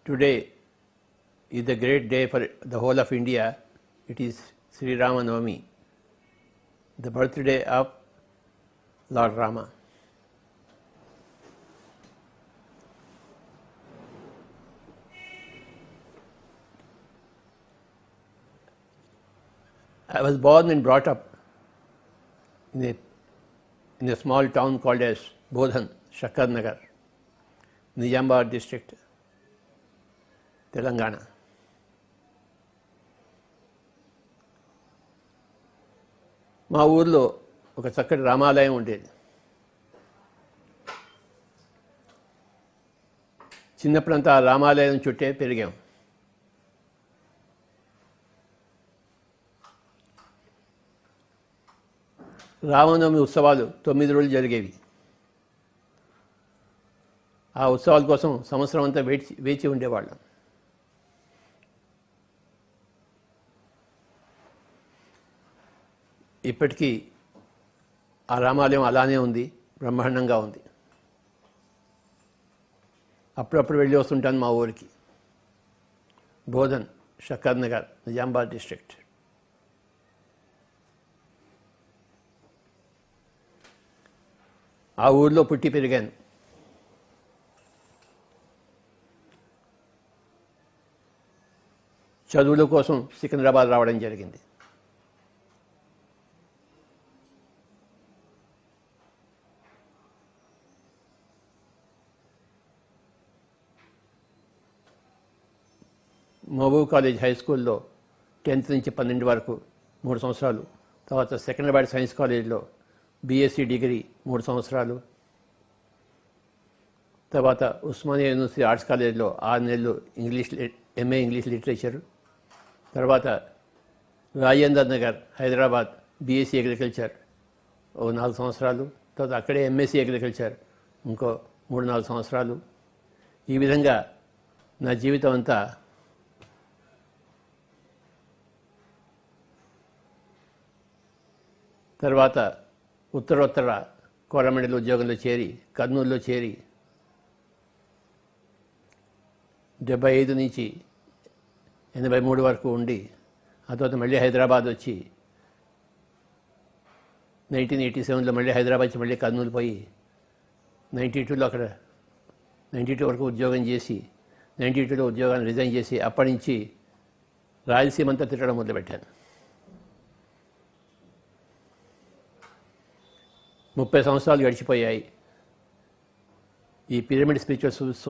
Today is a great day for the whole of India. It is Sri Rama Navami, the birthday of Lord Rama. I was born and brought up in a small town called as Bodhan, Shakarnagar, Nizamabad district, Telangana. మా ఊర్లో ఒక చక్కటి రామాలయం ఉండేది. చిన్నప్పుడంతా ఆ రామాలయం చుట్టే పెరిగాం. రామనవమి ఉత్సవాలు 9 రోజులు జరిగేవి. ఆ ఉత్సవాల కోసం సంవత్సరం అంతా వేచి ఉండేవాళ్ళం. ఇప్పటికీ ఆ రామాలయం అలానే ఉంది, బ్రహ్మాండంగా ఉంది. అప్పుడప్పుడు వెళ్ళి వస్తుంటాను మా ఊరికి. బోధన్, షక్కర్నగర్, నిజామాబాద్ డిస్ట్రిక్ట్. ఆ ఊరిలో పుట్టి పెరిగాను. చదువుల కోసం సికింద్రాబాద్ రావడం జరిగింది. మహబూబ్ కాలేజ్ హై స్కూల్లో 10th నుంచి 12 వరకు 3 సంవత్సరాలు, తర్వాత సెకండ్రాబాద్ సైన్స్ కాలేజ్లో బీఎస్సీ డిగ్రీ 3 సంవత్సరాలు, తర్వాత ఉస్మానియా యూనివర్సిటీ ఆర్ట్స్ కాలేజ్లో 6 నెలలు ఎంఏ ఇంగ్లీష్ లిటరేచర్, తర్వాత రాజేందర్ నగర్ హైదరాబాద్ బీఎస్సీ అగ్రికల్చర్ 4 సంవత్సరాలు, తర్వాత అక్కడే ఎంఎస్సీ అగ్రికల్చర్ ఇంకో 3-4 సంవత్సరాలు. ఈ విధంగా నా జీవితం అంతా తర్వాత ఉత్తరోత్తర కోరమండలి ఉద్యోగంలో చేరి కర్నూలులో చేరి 75 నుంచి 83 వరకు ఉండి, ఆ తర్వాత మళ్ళీ హైదరాబాద్ వచ్చి 1987లో మళ్ళీ హైదరాబాద్ వచ్చి మళ్ళీ కర్నూలు పోయి 92లో అక్కడ 92 వరకు ఉద్యోగం చేసి 92లో ఉద్యోగాన్ని రిజైన్ చేసి అప్పటి నుంచి రాయలసీమ అంతా తిరగడం మొదలుపెట్టాను. 30 సంవత్సరాలు గడిచిపోయాయి. ఈ పిరమిడ్ స్పిరిచువల్